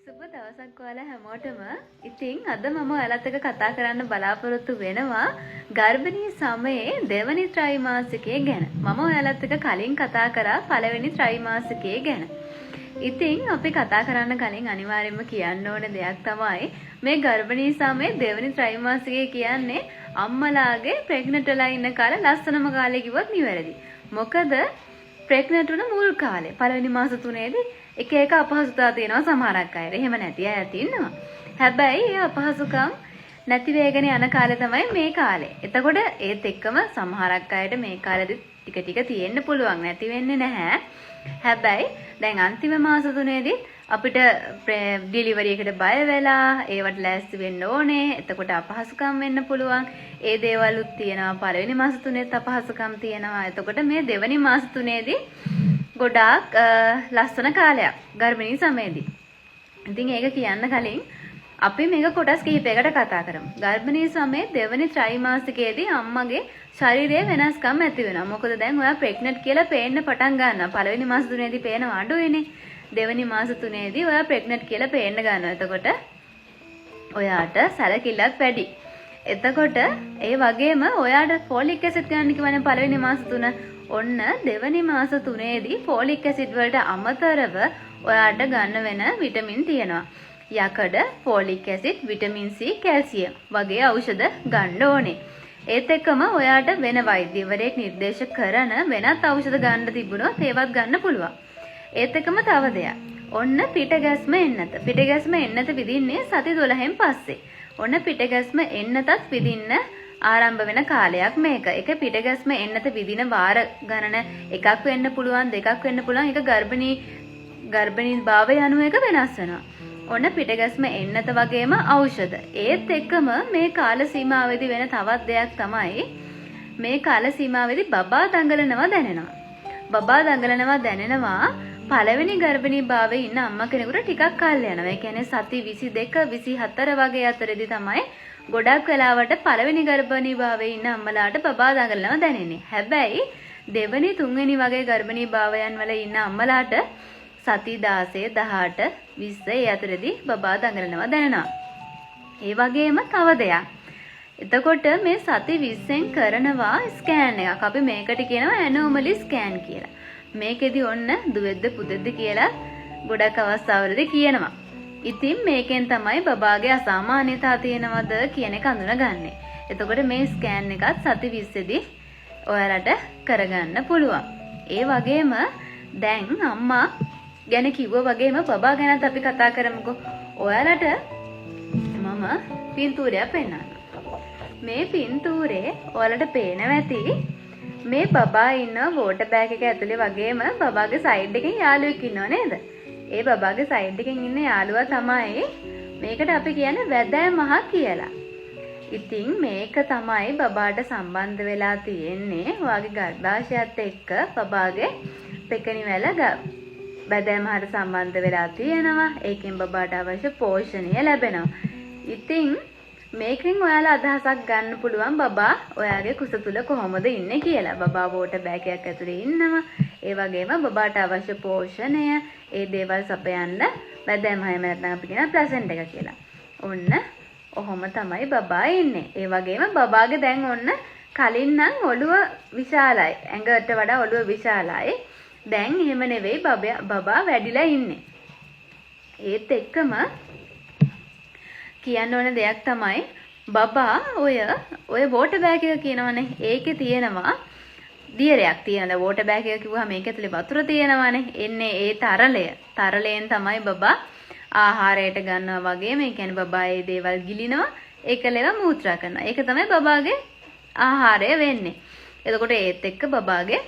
සුබ දවසක් ඔයාලා හැමෝටම. ඉතින් අද මම ඔයාලත් එක්ක කතා කරන්න බලාපොරොත්තු වෙනවා ගර්භණී සමයේ දෙවනි ත්‍රිමාසිකය ගැන. මම ඔයාලත් එක්ක කලින් කතා කරා පළවෙනි ත්‍රිමාසිකය ගැන. ඉතින් අපි කතා කරන්න කලින් අනිවාර්යයෙන්ම කියන්න ඕන දෙයක් තමයි මේ ගර්භණී සමයේ දෙවනි ත්‍රිමාසිකය කියන්නේ අම්මලාගේ ප්‍රෙග්නන්ට් වෙලා ඉන්න කාලේ ලස්සනම කාලේ කිව්වොත් නිවැරදි. මොකද ප්‍රෙග්නන්ට් වුණ මුල් කාලේ පළවෙනි මාස 3ේදී එක එක අපහසුතා තියෙනවා සමහරක් අය. එහෙම නැති අය ඉන්නවා. හැබැයි ඒ අපහසුකම් නැති වෙගෙන යන කාලේ තමයි මේ කාලේ. එතකොට ඒත් එක්කම සමහරක් අයට මේ කාලෙදි ටික ටික තියෙන්න පුළුවන් නැති වෙන්නේ නැහැ. හැබැයි දැන් අන්තිම මාස 3ේදී අපිට ඩිලිවරි එකට බය වෙලා ඒවට ලෑස්ති වෙන්න ඕනේ. එතකොට අපහසුකම් වෙන්න පුළුවන්. ඒ දේවලුත් තියෙනවා. පළවෙනි මාස 3ේත් අපහසුකම් තියෙනවා. එතකොට මේ දෙවෙනි මාස 3ේදී ගොඩාක් ලස්සන කාලයක් ගර්භණී සමයේදී. ඉතින් ඒක කියන්න කලින් අපි මේක කොටස් කිහිපයකට කතා කරමු. ගර්භණී සමයේ දෙවෙනි ත්‍රිමාසිකයේදී අම්මගේ ශරීරයේ වෙනස්කම් ඇති වෙනවා. මොකද දැන් ඔයා ප්‍රෙග්නන්ට් කියලා පේන්න පටන් ගන්නවා. පළවෙනි මාස 3ේදී පේනවා අඩුයිනේ. දෙවෙනි මාස 3ේදී ඔයා ප්‍රෙග්නන්ට් කියලා පේන්න ගන්නවා. එතකොට ඔයාට සැලකිල්ලක් වැඩි. එතකොට ඒ වගේම ඔයාට ෆෝලික් ඇසිඩ් ගන්න කිව්වනේ පළවෙනි මාස 3. ඔන්න දෙවනි මාස 3ේදී ෆෝලික් ඇසිඩ් වලට අමතරව ඔයාට ගන්න වෙන විටමින් තියෙනවා. යකඩ, folic acid, vitamin C, calcium වගේ ඖෂධ ගන්න ඕනේ. ඒත් එක්කම ඔයාට වෙන වෛද්‍යවරයෙක් නිර්දේශ කරන වෙනත් ඖෂධ ගන්න තිබුණොත් ඒවත් ගන්න පුළුවන්. ඒත් එක්කම තව දෙයක්. ඔන්න පිටගැස්ම එන්නත. පිටගැස්ම එන්නත විදින්නේ සති 12න් පස්සේ. ඔන්න පිටගැස්ම එන්නතත් විදින්න ආරම්භ වෙන කාලයක් මේක. ඒක පිටගැස්ම එන්නත විදින වාර ගණන එකක් වෙන්න පුළුවන්, දෙකක් වෙන්න පුළුවන්. ඒක ගර්භණී භාවය යනුව එක වෙනස් වෙනවා. ඔන්න පිටගැස්ම එන්නත වගේම ඖෂධ. ඒත් එක්කම මේ කාල සීමාවෙදි වෙන තවත් දෙයක් තමයි මේ කාල සීමාවෙදි බබා දඟලනවා දැනෙනවා. බබා දඟලනවා දැනෙනවා පළවෙනි ගර්භණී භාවයේ ඉන්න අම්මා කෙනෙකුට ටිකක් කල් යනවා. ඒ කියන්නේ සති 22 24 වගේ අතරේදී තමයි ගොඩක් වෙලාවට පළවෙනි ගර්භණී භාවයේ ඉන්න අම්මලාට බබා දඟලනවා දැනෙන්නේ. හැබැයි දෙවෙනි තුන්වෙනි වගේ ගර්භණී භාවයන් වල ඉන්න අම්මලාට සති 16 18 20 ඒ අතරේදී බබා දඟලනවා දැනෙනවා. ඒ වගේම තව දෙයක්. එතකොට මේ සති 20න් කරනවා ස්කෑන් එකක්. අපි මේකට කියනවා ඇනෝමලි ස්කෑන් කියලා. මේකෙදි ඔන්න දුවෙද්ද පුතෙද්ද කියලා ගොඩක් අවස්ථාවලදී කියනවා. ඉතින් මේකෙන් තමයි බබාගේ අසාමාන්‍යතා තියෙනවද කියන එක අඳුනගන්නේ. එතකොට මේ ස්කෑන් එකත් සති 20දී ඔයාලට කරගන්න පුළුවන්. ඒ වගේම දැන් අම්මා ගැන කිව්වා වගේම බබා ගැනත් අපි කතා කරමුකෝ. ඔයාලට මම පින්තූරයක් පෙන්නන්නම්. මේ පින්තූරේ ඔයාලට පේනවා ඇති මේ බබා ඉන්න වෝටර් බෑග් එක ඇතුලේ වගේම බබාගේ සයිඩ් එකෙන් යාළුවෙක් ඉන්නව නේද? ඒ බබාගේ සයිඩ් එකෙන් ඉන්න යාළුවා තමයි මේකට අපි කියන්නේ වැදෑ මහ කියලා. ඉතින් මේක තමයි බබාට සම්බන්ධ වෙලා තියෙන්නේ. ඔයාගේ ගර්භාෂයත් එක්ක බබාගේ පෙකණි වැල වැදෑ මහට සම්බන්ධ වෙලා තියෙනවා. ඒකෙන් බබාට අවශ්‍ය පෝෂණය ලැබෙනවා. ඉතින් මේකෙන් ඔයාලා අදහසක් ගන්න පුළුවන් බබා ඔයාගේ කුස තුල කොහොමද ඉන්නේ කියලා. බබා වෝටර් බෑග් එකක් ඇතුලේ ඉන්නවා. ඒ වගේම බබාට අවශ්‍ය පෝෂණය ඒ දේවල් සපයන්න වැදෑමහම නැත්නම් අපි කියන ප්ලැසන්ට් එක කියලා. ඔන්න ඔහොම තමයි බබා ඉන්නේ. ඒ වගේම බබාගේ දැන් ඔන්න කලින් නම් ඔළුව විශාලයි. ඇඟට වඩා ඔළුව විශාලයි. දැන් එහෙම නෙවෙයි බබා වැඩිලා ඉන්නේ. ඒත් එක්කම කියන්න ඕන දෙයක් තමයි බබා ඔය වෝටර් බෑග් එක කියනවනේ. ඒකේ තියෙනවා දියරයක් තියෙනවා. වෝටර් බෑග් එක කිව්වහම මේක ඇතුලේ වතුර තියෙනවානේ. එන්නේ ඒ තරලය. තරලයෙන් තමයි බබා ආහාරයට ගන්නවා වගේ. මේ කියන්නේ බබා ඒ දේවල් ගිලිනවා. ඒකලේව මූත්‍රා කරනවා. ඒක තමයි බබාගේ ආහාරය වෙන්නේ. එතකොට ඒත් එක්ක බබාගේ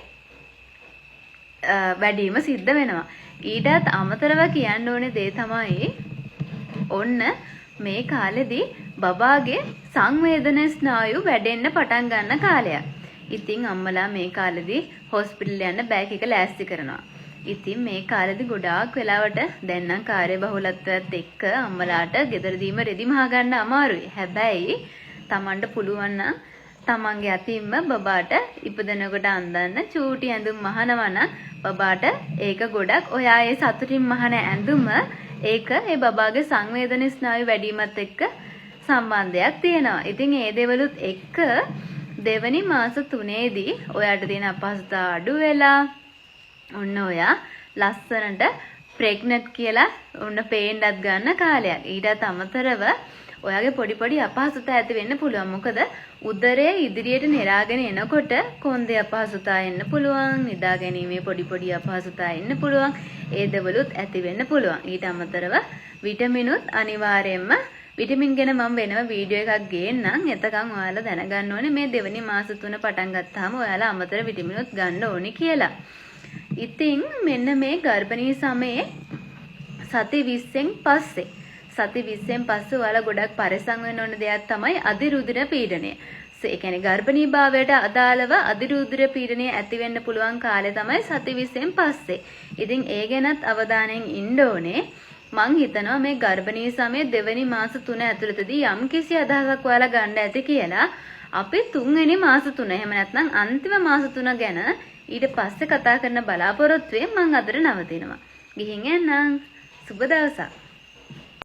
වැඩිම සිද්ධ වෙනවා. ඊටත් අමතරව කියන්න ඕනේ දේ තමයි ඔන්න මේ කාලෙදී බබාගේ සංවේදන ස්නායු වැඩෙන්න පටන් ගන්න කාලයක්. ඉතින් අම්මලා මේ කාලෙදී හොස්පිටල් යන්න බෑග් එක ලෑස්ති කරනවා. ඉතින් මේ කාලෙදී ගොඩාක් වෙලාවට දැන් නම් කාර්යබහුලත්වයත් එක්ක අම්මලාට ගෙදරදීම රෙදි මහා ගන්න අමාරුයි. හැබැයි Tamanට පුළුවන් නම් තමන්ගේ අතින්ම බබාට ඉපදෙනකොට අඳන්න චූටි ඇඳුම් මහනවා නම් බබාට ඒක ගොඩක් ඔයා ඒ සතුටින් මහන ඇඳුම ඒක ඒ බබාගේ සංවේදන ස්නායු වැඩිවීමත් එක්ක සම්බන්ධයක් තියෙනවා. ඉතින් ඒ දේවලුත් එක්ක දෙවනි මාස 3ේදී ඔයාට තියෙන අපහසුතාව අඩු වෙලා ඔන්න ඔයා ලස්සනට ප්‍රෙග්නන්ට් කියලා ඔන්න පේන්නත් ගන්න කාලයක්. ඊටත් අමතරව ඔයාගේ පොඩි අපහසුතා ඇති වෙන්න පුළුවන්. මොකද උදරය ඉදිරියට නෙරාගෙන එනකොට කොන්දේ අපහසුතා එන්න පුළුවන්, නිදා ගැනීමේ පොඩි අපහසුතා එන්න පුළුවන්. ඒ දවලුත් ඇති වෙන්න පුළුවන්. ඊට අමතරව විටමිනුත් අනිවාර්යයෙන්ම විටමින් ගැන මම වෙනම වීඩියෝ එකක් ගේන්නම්. එතකන් ඔයාලා දැනගන්න ඕනේ මේ දෙවෙනි මාස 3 පටන් ගත්තාම ඔයාලා අමතර විටමිනුත් ගන්න ඕනේ කියලා. ඉතින් මෙන්න මේ ගර්භණී සමයේ සති 20න් පස්සේ ඔයාලා ගොඩක් පරිස්සම් වෙන්න ඕන දෙයක් තමයි අධිරුධිර පීඩනය. ඒ කියන්නේ ගර්භණී භාවයට අදාළව අධිරුධිර පීඩනය ඇති වෙන්න පුළුවන් කාලය තමයි සති 20න් පස්සේ. ඉතින් ඒ ගැනත් අවධානයෙන් ඉන්න ඕනේ. මං හිතනවා මේ ගර්භණී සමයේ දෙවෙනි මාස 3 ඇතුළතදී යම් කිසි අදහසක් ඔයාලා ගන්න ඇති කියලා. අපි 3 වෙනි මාස 3 එහෙම නැත්නම් අන්තිම මාස 3 ගැන ඊට පස්සේ කතා කරන බලාපොරොත්තුවෙන් මං අදට නවතිනවා. ගිහින් එන්නම්. සුබ දවසක්.